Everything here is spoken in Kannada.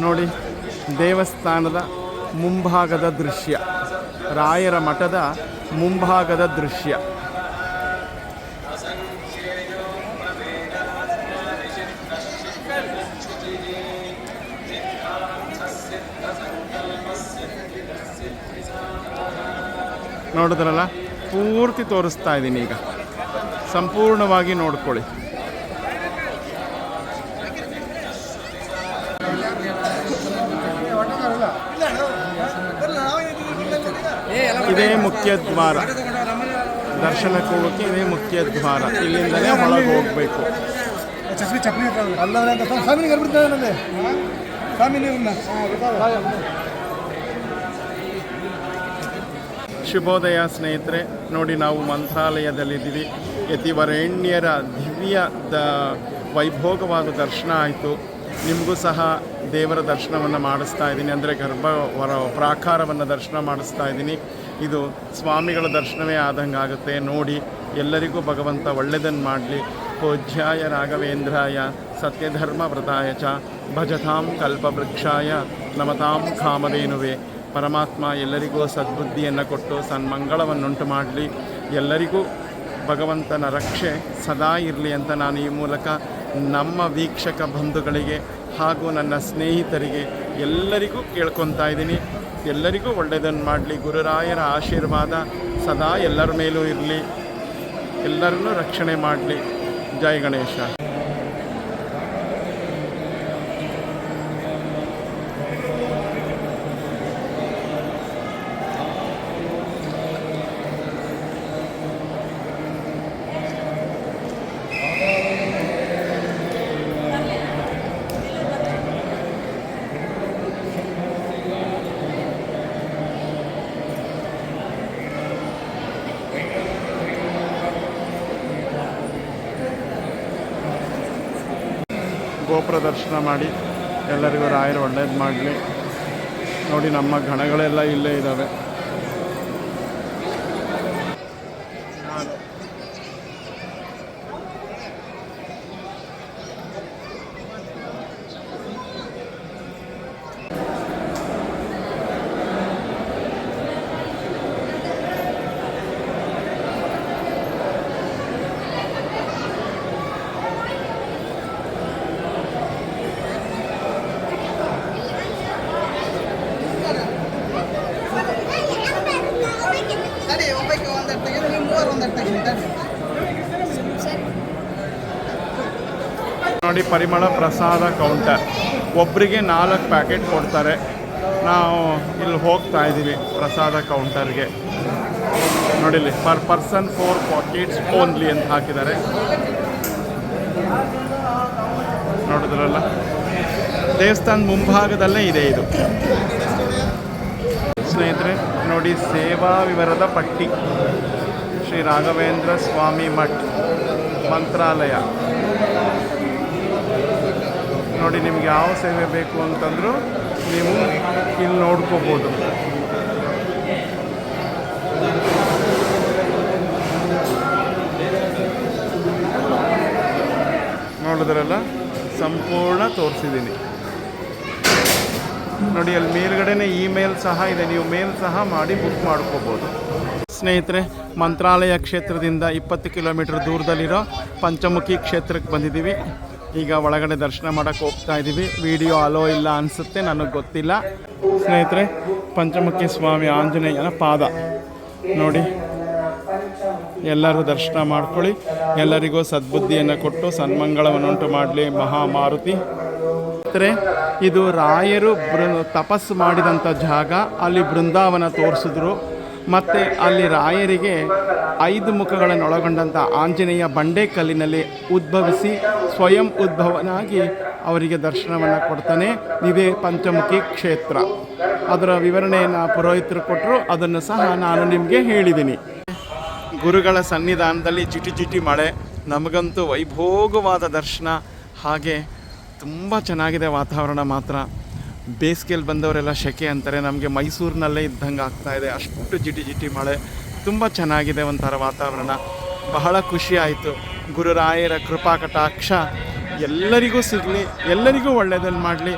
ನೋಡಿ, ದೇವಸ್ಥಾನದ ಮುಂಭಾಗದ ದೃಶ್ಯ, ರಾಯರ ಮಠದ ಮುಂಭಾಗದ ದೃಶ್ಯ. ನೋಡಿದ್ರಲ್ಲ, ಪೂರ್ತಿ ತೋರಿಸ್ತಾ ಇದ್ದೀನಿ. ಈಗ ಸಂಪೂರ್ಣವಾಗಿ ನೋಡ್ಕೊಳ್ಳಿ. ಇದೇ ಮುಖ್ಯ ದ್ವಾರ. ದರ್ಶನಕ್ಕೆ ಹೋಗೋಕ್ಕೆ ಇದೇ ಮುಖ್ಯ ದ್ವಾರ. ಇಲ್ಲಿಂದಲೇ ಒಳಗೆ ಹೋಗಬೇಕು. ಶುಭೋದಯ ಸ್ನೇಹಿತರೆ. ನೋಡಿ, ನಾವು ಮಂತ್ರಾಲಯದಲ್ಲಿದ್ದೀವಿ. ಯತಿವರೇಣ್ಯರ ದಿವ್ಯ ವೈಭೋಗವಾದ ದರ್ಶನ ಆಯಿತು. ನಿಮಗೂ ಸಹ ದೇವರ ದರ್ಶನವನ್ನು ಮಾಡಿಸ್ತಾ ಇದ್ದೀನಿ, ಅಂದರೆ ಪ್ರಾಕಾರವನ್ನು ದರ್ಶನ ಮಾಡಿಸ್ತಾ ಇದ್ದೀನಿ. ಇದು ಸ್ವಾಮಿಗಳ ದರ್ಶನವೇ ಆದಂಗೆ ಆಗುತ್ತೆ. ನೋಡಿ, ಎಲ್ಲರಿಗೂ ಭಗವಂತ ಒಳ್ಳೆಯದನ್ನು ಮಾಡಲಿ. ಪೂಜ್ಯಾಯ ರಾಘವೇಂದ್ರಾಯ ಸತ್ಯಧರ್ಮ ವ್ರತಾಯ ಚ ಭಜತಾಂ ಕಲ್ಪವೃಕ್ಷಾಯ ನಮತಾಂ ಕಾಮಧೇನುವೆ. ಪರಮಾತ್ಮ ಎಲ್ಲರಿಗೂ ಸದ್ಬುದ್ಧಿಯನ್ನು ಕೊಟ್ಟು ಸನ್ಮಂಗಳವನ್ನುಂಟು ಮಾಡಲಿ. ಎಲ್ಲರಿಗೂ ಭಗವಂತನ ರಕ್ಷೆ ಸದಾ ಇರಲಿ ಅಂತ ನಾನು ಈ ಮೂಲಕ ನಮ್ಮ ವೀಕ್ಷಕ ಬಂಧುಗಳಿಗೆ ಹಾಗೂ ನನ್ನ ಸ್ನೇಹಿತರಿಗೆ ಎಲ್ಲರಿಗೂ ಕೇಳ್ಕೊತಾ ಇದ್ದೀನಿ. ಎಲ್ಲರಿಗೂ ಒಳ್ಳೆಯದನ್ನು ಮಾಡಲಿ. ಗುರುರಾಯರ ಆಶೀರ್ವಾದ ಸದಾ ಎಲ್ಲರ ಮೇಲೂ ಇರಲಿ. ಎಲ್ಲರನ್ನೂ ರಕ್ಷಣೆ ಮಾಡಲಿ. ಜೈ ಗಣೇಶ. ಗೋಪುರ ದರ್ಶನ ಮಾಡಿ ಎಲ್ಲರಿಗೂ ರಾಯರು ಒಳ್ಳೇದು ಮಾಡಲಿ. ನೋಡಿ, ನಮ್ಮ ಗಣಗಳೆಲ್ಲ ಇಲ್ಲೇ ಇದ್ದಾವೆ. ನೋಡಿ, ಪರಿಮಳ ಪ್ರಸಾದ ಕೌಂಟರ್. ಒಬ್ಬರಿಗೆ 4 ಪ್ಯಾಕೆಟ್ ಕೊಡ್ತಾರೆ. ನಾವು ಇಲ್ಲಿ ಹೋಗ್ತಾ ಇದ್ದೀವಿ ಪ್ರಸಾದ ಕೌಂಟರ್ಗೆ. ನೋಡಿಲಿ, ಪರ್ ಪರ್ಸನ್ 4 ಪಾಕೆಟ್ಸ್ ಓನ್ಲಿ ಅಂತ ಹಾಕಿದ್ದಾರೆ. ನೋಡಿದ್ರಲ್ಲ, ದೇವಸ್ಥಾನದ ಮುಂಭಾಗದಲ್ಲೇ ಇದೆ ಇದು. ಸ್ನೇಹಿತರೆ ನೋಡಿ, ಸೇವಾ ವಿವರದ ಪಟ್ಟಿ. ಶ್ರೀ ರಾಘವೇಂದ್ರ ಸ್ವಾಮಿ ಮಠ್ ಮಂತ್ರಾಲಯ. ನೋಡಿ, ನಿಮ್ಗೆ ಯಾವ ಸೇವೆ ಬೇಕು ಅಂತಂದರೂ ನೀವು ಇಲ್ಲಿ ನೋಡ್ಕೋಬೋದು. ನೋಡಿದ್ರಲ್ಲ, ಸಂಪೂರ್ಣ ತೋರಿಸಿದ್ದೀನಿ. ನೋಡಿ, ಅಲ್ಲಿ ಮೇಲ್ಗಡೆನೇ ಇಮೇಲ್ ಸಹ ಇದೆ. ನೀವು ಮೇಲ್ ಸಹ ಮಾಡಿ ಬುಕ್ ಮಾಡ್ಕೋಬೋದು. ಸ್ನೇಹಿತರೆ, ಮಂತ್ರಾಲಯ ಕ್ಷೇತ್ರದಿಂದ 20 ಕಿಲೋಮೀಟರ್ ದೂರದಲ್ಲಿರೋ ಪಂಚಮುಖಿ ಕ್ಷೇತ್ರಕ್ಕೆ ಬಂದಿದ್ದೀವಿ. ಈಗ ಒಳಗಡೆ ದರ್ಶನ ಮಾಡೋಕ್ಕೆ ಹೋಗ್ತಾ ಇದ್ದೀವಿ. ವಿಡಿಯೋ ಅಲೋ ಇಲ್ಲ ಅನಿಸುತ್ತೆ, ನನಗೆ ಗೊತ್ತಿಲ್ಲ. ಸ್ನೇಹಿತರೆ, ಪಂಚಮುಖಿ ಸ್ವಾಮಿ ಆಂಜನೇಯನ ಪಾದ ನೋಡಿ. ಎಲ್ಲರೂ ದರ್ಶನ ಮಾಡ್ಕೊಳ್ಳಿ. ಎಲ್ಲರಿಗೂ ಸದ್ಬುದ್ಧಿಯನ್ನು ಕೊಟ್ಟು ಸನ್ಮಂಗಳವನ್ನುಂಟು ಮಾಡಲಿ ಮಹಾಮಾರುತಿ. ಇದು ರಾಯರು ತಪಸ್ಸು ಮಾಡಿದಂಥ ಜಾಗ. ಅಲ್ಲಿ ಬೃಂದಾವನ ತೋರಿಸಿದ್ರು. ಮತ್ತು ಅಲ್ಲಿ ರಾಯರಿಗೆ 5 ಮುಖಗಳನ್ನು ಒಳಗೊಂಡಂಥ ಆಂಜನೇಯ ಬಂಡೆಕಲ್ಲಿನಲ್ಲಿ ಉದ್ಭವಿಸಿ ಸ್ವಯಂ ಉದ್ಭವನಾಗಿ ಅವರಿಗೆ ದರ್ಶನವನ್ನು ಕೊಡ್ತಾನೆ. ಇದೇ ಪಂಚಮುಖಿ ಕ್ಷೇತ್ರ. ಅದರ ವಿವರಣೆಯನ್ನು ಪುರೋಹಿತರು ಕೊಟ್ಟರು. ಅದನ್ನು ಸಹ ನಾನು ನಿಮಗೆ ಹೇಳಿದ್ದೀನಿ. ಗುರುಗಳ ಸನ್ನಿಧಾನದಲ್ಲಿ ಜಿಟಿ ಜಿಟಿ ಮಳೆ. ನಮಗಂತೂ ವೈಭೋಗವಾದ ದರ್ಶನ. ಹಾಗೆ ತುಂಬ ಚೆನ್ನಾಗಿದೆ ವಾತಾವರಣ ಮಾತ್ರ. ಬೇಸಿಗೆಯಲ್ಲಿ ಬಂದವರೆಲ್ಲ ಸೆಕೆ ಅಂತಾರೆ. ನಮಗೆ ಮೈಸೂರಿನಲ್ಲೇ ಇದ್ದಂಗೆ ಆಗ್ತಾಯಿದೆ. ಅಷ್ಟು ಜಿಟಿ ಜಿಟಿ ಮಳೆ. ತುಂಬ ಚೆನ್ನಾಗಿದೆ ಒಂಥರ ವಾತಾವರಣ. ಬಹಳ ಖುಷಿ ಆಯಿತು. ಗುರುರಾಯರ ಕೃಪಾ ಕಟಾಕ್ಷ ಎಲ್ಲರಿಗೂ ಸಿಗಲಿ, ಎಲ್ಲರಿಗೂ ಒಳ್ಳೆಯದನ್ನು ಮಾಡಲಿ.